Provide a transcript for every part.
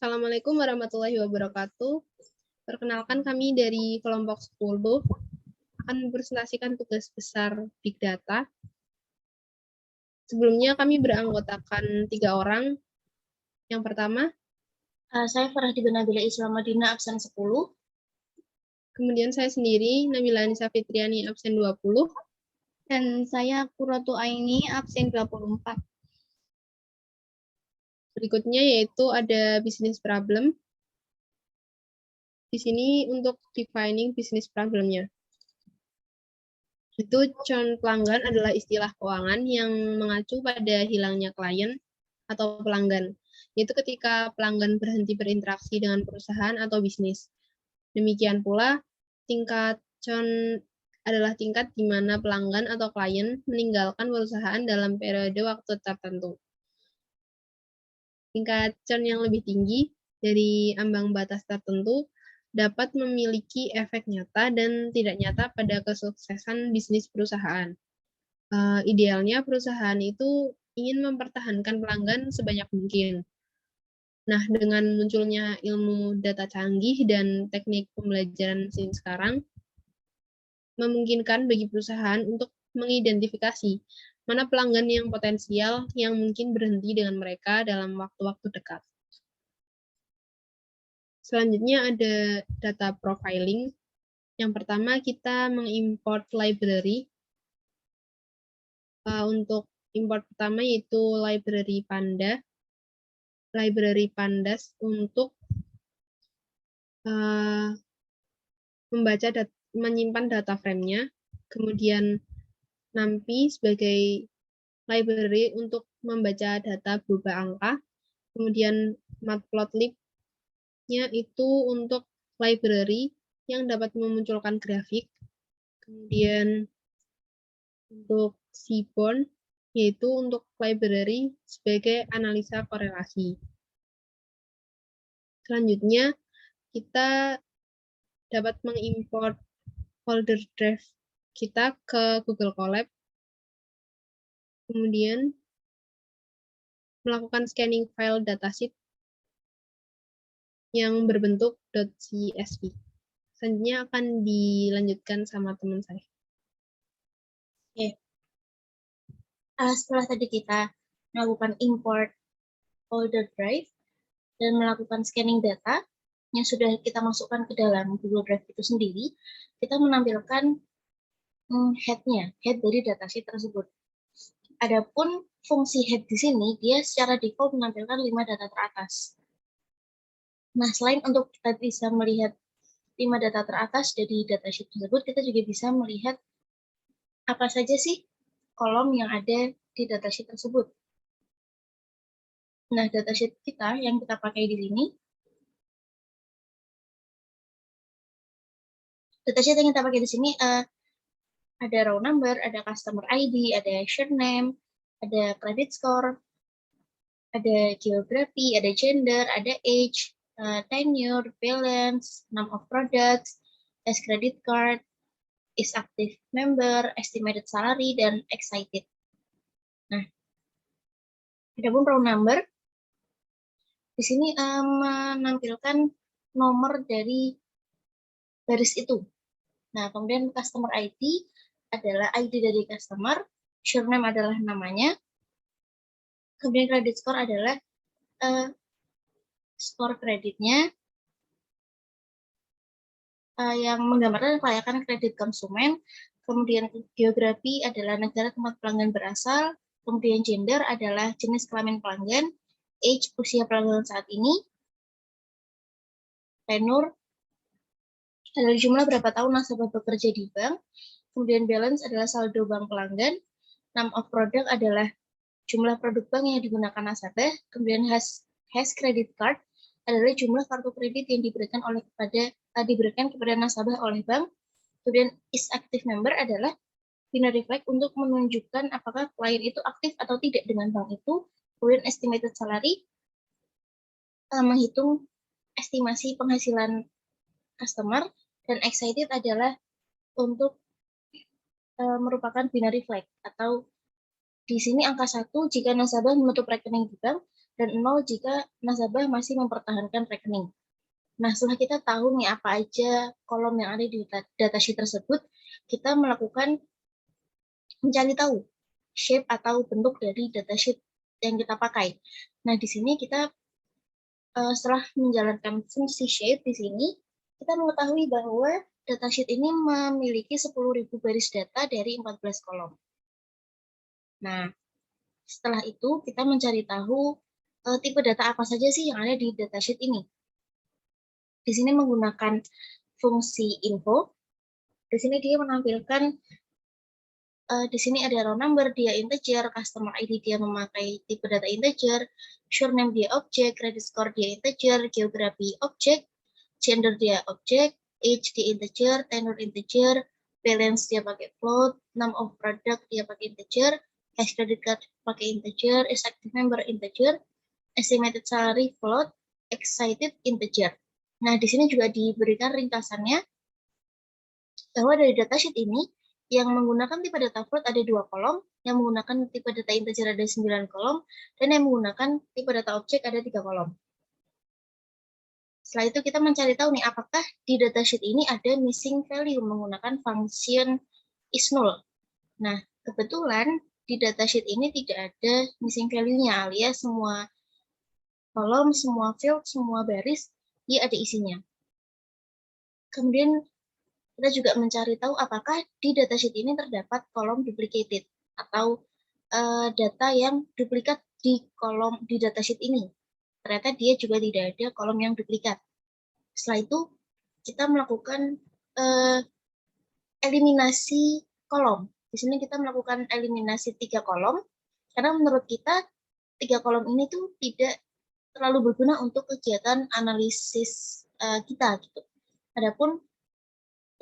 Assalamualaikum warahmatullahi wabarakatuh. Perkenalkan kami dari kelompok 10 akan mempresentasikan tugas besar Big Data. Sebelumnya kami beranggotakan 3 orang. Yang pertama, Saya Farhadi Nabila Islam Madinah, absen 10. Kemudian saya sendiri, Nabila Anissa Fitriani, absen 20. Dan saya Qurratu Aini, absen 24. Berikutnya yaitu ada business problem. Di sini untuk defining business problemnya. Itu churn pelanggan adalah istilah keuangan yang mengacu pada hilangnya klien atau pelanggan. Yaitu ketika pelanggan berhenti berinteraksi dengan perusahaan atau bisnis. Demikian pula, tingkat churn adalah tingkat di mana pelanggan atau klien meninggalkan perusahaan dalam periode waktu tertentu. Tingkat churn yang lebih tinggi dari ambang batas tertentu dapat memiliki efek nyata dan tidak nyata pada kesuksesan bisnis perusahaan. Idealnya perusahaan itu ingin mempertahankan pelanggan sebanyak mungkin. Nah, dengan munculnya ilmu data canggih dan teknik pembelajaran mesin sekarang, memungkinkan bagi perusahaan untuk mengidentifikasi mana pelanggan yang potensial yang mungkin berhenti dengan mereka dalam waktu-waktu dekat. Selanjutnya ada data profiling. Yang pertama kita mengimport library. Untuk import pertama yaitu library Panda. Library Pandas untuk menyimpan data frame-nya. Kemudian NumPy sebagai library untuk membaca data berupa angka. Kemudian Matplotlib-nya itu untuk library yang dapat memunculkan grafik. Kemudian untuk Seaborn yaitu untuk library sebagai analisa korelasi. Selanjutnya, kita dapat mengimport folder drive kita ke Google Colab. Kemudian, melakukan scanning file datasheet yang berbentuk .csv. Selanjutnya akan dilanjutkan sama teman saya. Oke. Setelah tadi kita melakukan import folder drive dan melakukan scanning data yang sudah kita masukkan ke dalam Google Drive itu sendiri, kita menampilkan head-nya, head dari datasheet tersebut. Adapun fungsi head di sini, dia secara default menampilkan 5 data teratas. Nah, selain untuk kita bisa melihat 5 data teratas dari datasheet tersebut, kita juga bisa melihat apa saja sih kolom yang ada di datasheet tersebut. Nah, datasheet kita yang kita pakai di sini, datasheet yang kita pakai di sini ada row number, ada customer ID, ada share name, ada credit score, ada geography, ada gender, ada age, tenure, balance, name of products, as credit card, is active member, estimated salary, dan excited. Nah, adapun row number di sini menampilkan nomor dari baris itu. Nah, kemudian customer ID adalah ID dari customer, surname adalah namanya, kemudian credit score adalah skor kreditnya yang menggambarkan kelayakan kredit konsumen, kemudian geografi adalah negara tempat pelanggan berasal, kemudian gender adalah jenis kelamin pelanggan, age usia pelanggan saat ini, tenure adalah jumlah berapa tahun nasabah bekerja di bank, kemudian balance adalah saldo bank pelanggan, name of product adalah jumlah produk bank yang digunakan nasabah, kemudian has credit card adalah jumlah kartu kredit yang diberikan kepada nasabah oleh bank. Kemudian is active member adalah binary flag untuk menunjukkan apakah klien itu aktif atau tidak dengan bank itu. Kemudian estimated salary menghitung estimasi penghasilan customer, dan excited adalah untuk merupakan binary flag atau Di sini angka 1 jika nasabah menutup rekening di bank, dan 0 jika nasabah masih mempertahankan rekening. Nah, setelah kita tahu nih apa aja kolom yang ada di datasheet tersebut, kita melakukan mencari tahu shape atau bentuk dari datasheet yang kita pakai. Nah, di sini kita setelah menjalankan fungsi shape di sini, kita mengetahui bahwa datasheet ini memiliki 10.000 baris data dari 14 kolom. Nah, setelah itu kita mencari tahu tipe data apa saja sih yang ada di datasheet ini. Di sini menggunakan fungsi info. Di sini dia menampilkan, di sini ada row number, dia integer, customer ID dia memakai tipe data integer, surname dia objek, credit score dia integer, geography objek, gender dia objek, age dia integer, tenure integer, balance dia pakai float, name of product dia pakai integer, cash credit card pakai integer, is active member integer, estimated salary float, excited integer. Nah, di sini juga diberikan ringkasannya bahwa dari datasheet ini yang menggunakan tipe data float ada 2 kolom, yang menggunakan tipe data integer ada 9 kolom, dan yang menggunakan tipe data objek ada 3 kolom. Setelah itu kita mencari tahu nih apakah di datasheet ini ada missing value menggunakan function isNull. Nah, kebetulan di datasheet ini tidak ada missing value-nya, alias semua kolom, semua field, semua baris dia ada isinya. Kemudian kita juga mencari tahu apakah di datasheet ini terdapat kolom duplicated atau data yang duplikat di kolom di datasheet ini. Ternyata dia juga tidak ada kolom yang duplikat. Setelah itu kita melakukan eliminasi kolom. Di sini kita melakukan eliminasi 3 kolom karena menurut kita 3 kolom ini tuh tidak terlalu berguna untuk kegiatan analisis kita gitu. Adapun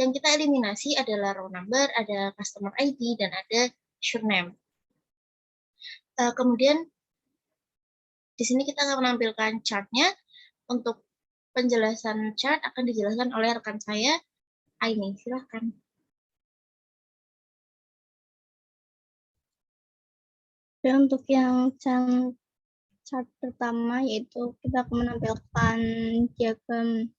yang kita eliminasi adalah row number, ada customer ID, dan ada surname. Kemudian di sini kita akan menampilkan chart-nya. Untuk penjelasan chart akan dijelaskan oleh rekan saya, Aini. Silahkan. Dan untuk yang chart pertama yaitu kita akan menampilkan diagram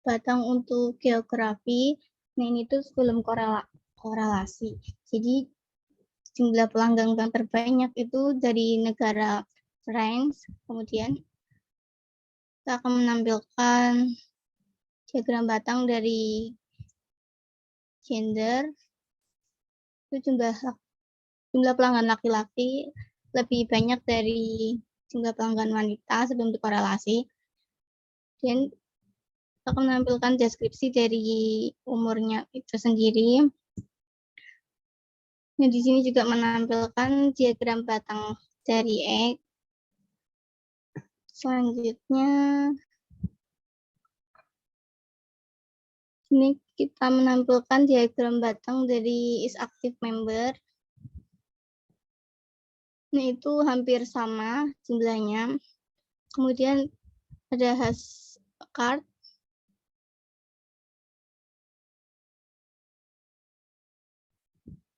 batang untuk geografi. Nah, ini tuh sebelum korelasi. Jadi jumlah pelanggan yang terbanyak itu dari negara France. Kemudian kita akan menampilkan diagram batang dari gender. Itu jumlah pelanggan laki-laki lebih banyak dari jumlah pelanggan wanita sebelum dikorelasi. Dan kita akan menampilkan deskripsi dari umurnya itu sendiri. Nah, di sini juga menampilkan diagram batang dari X. Selanjutnya, ini kita menampilkan diagram batang dari is active member. Nah, itu hampir sama jumlahnya. Kemudian ada hash card.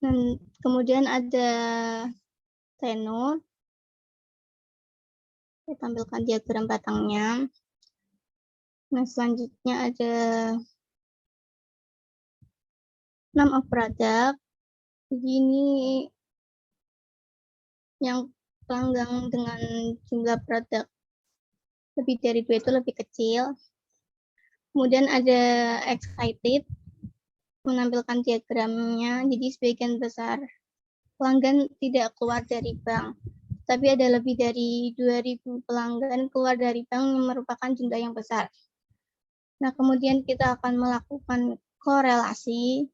Dan kemudian ada tenure. Saya tampilkan diagram batangnya. Nah, selanjutnya ada name of product. Jadi ini yang pelanggan dengan jumlah produk lebih dari 2 itu lebih kecil. Kemudian ada excited, menampilkan diagramnya. Jadi sebagian besar pelanggan tidak keluar dari bank. Tapi ada lebih dari 2.000 pelanggan keluar dari bank yang merupakan jumlah yang besar. Nah, kemudian kita akan melakukan korelasi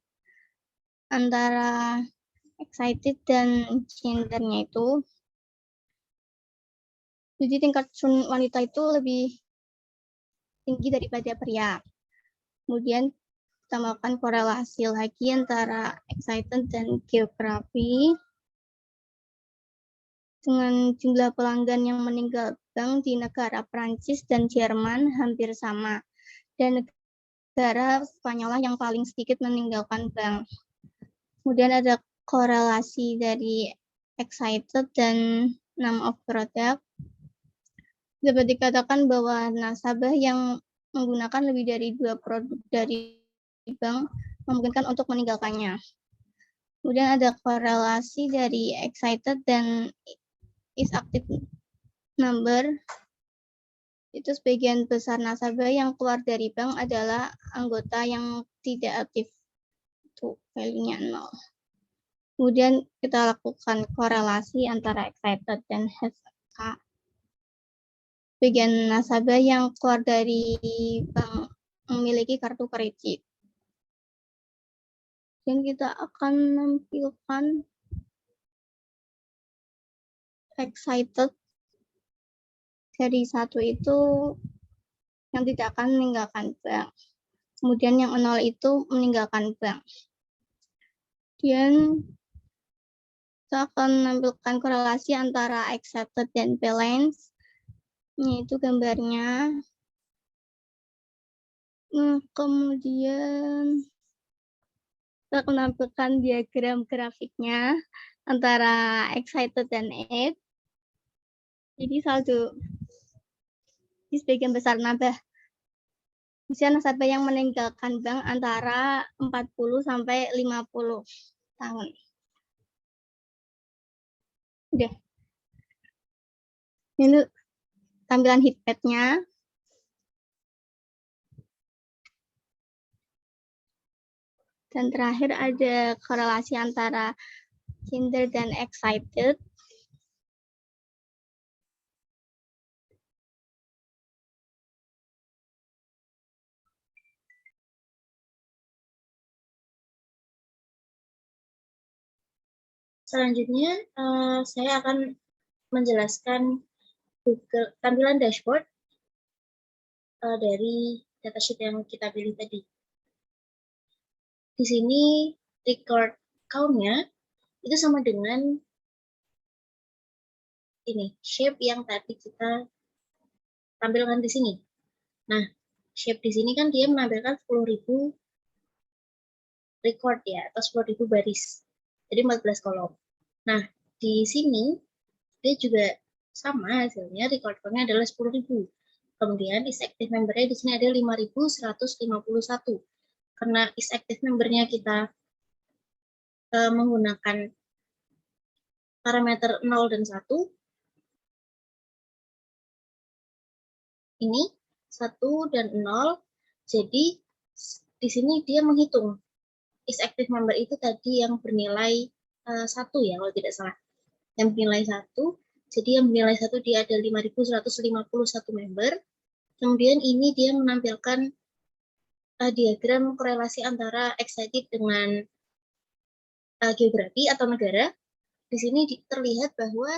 antara excited dan gendernya itu. Jadi tingkat sun wanita itu lebih tinggi daripada pria. Kemudian kita melakukan korelasi lagi antara excited dan geografi dengan jumlah pelanggan yang meninggal bank di negara Prancis dan Jerman hampir sama. Dan negara Spanyol yang paling sedikit meninggalkan bank. Kemudian ada korelasi dari excited, dan name of product. Dapat dikatakan bahwa nasabah yang menggunakan lebih dari 2 produk dari bank memungkinkan untuk meninggalkannya. Kemudian ada korelasi dari excited dan is active number. Itu sebagian besar nasabah yang keluar dari bank adalah anggota yang tidak aktif. Itu value-nya 0. Kemudian kita lakukan korelasi antara excited dan HK. Bagian nasabah yang keluar dari bank memiliki kartu kredit. Dan kita akan menampilkan excited dari 1 itu yang tidak akan meninggalkan bank. Kemudian yang 0 itu meninggalkan bank. Kemudian kita akan menampilkan korelasi antara accepted dan balance. Yaitu gambarnya. Kemudian kita akan menampilkan diagram grafiknya antara excited dan aid. Jadi saldo di sebagian besar nasabah. Usia nasabah yang meninggalkan bank antara 40 sampai 50 tahun. Udah. Ini tampilan heatmap-nya. Dan terakhir ada korelasi antara gender dan excited. Selanjutnya, saya akan menjelaskan tampilan dashboard dari datasheet yang kita pilih tadi. Di sini record count-nya itu sama dengan ini, shape yang tadi kita tampilkan di sini. Nah, shape di sini kan dia menampilkan 10.000 record ya, atau 10.000 baris. Jadi 14 kolom. Nah, di sini dia juga sama hasilnya, record count-nya adalah 10.000. Kemudian is active member-nya di sini ada 5.151. Karena is active member-nya kita menggunakan parameter 0 dan 1. Ini 1 dan 0. Jadi di sini dia menghitung is active member itu tadi yang bernilai 1 ya, kalau tidak salah. Yang bernilai 1. Jadi yang bernilai 1 dia ada 5.151 member. Kemudian ini dia menampilkan diagram korelasi antara excited dengan geografi atau negara. Di sini terlihat bahwa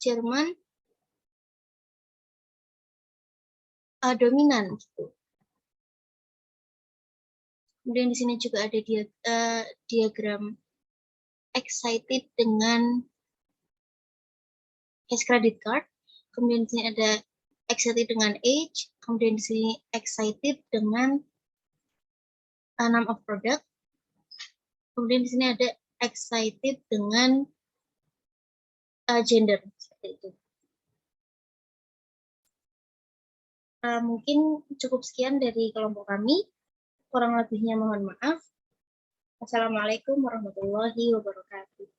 Jerman dominan gitu. Kemudian di sini juga ada diagram excited dengan cash credit card. Kemudian di sini ada excited dengan age. Kemudian di sini excited dengan name of product. Kemudian di sini ada excited dengan gender seperti itu. Mungkin cukup sekian dari kelompok kami. Kurang lebihnya mohon maaf. Wassalamualaikum warahmatullahi wabarakatuh.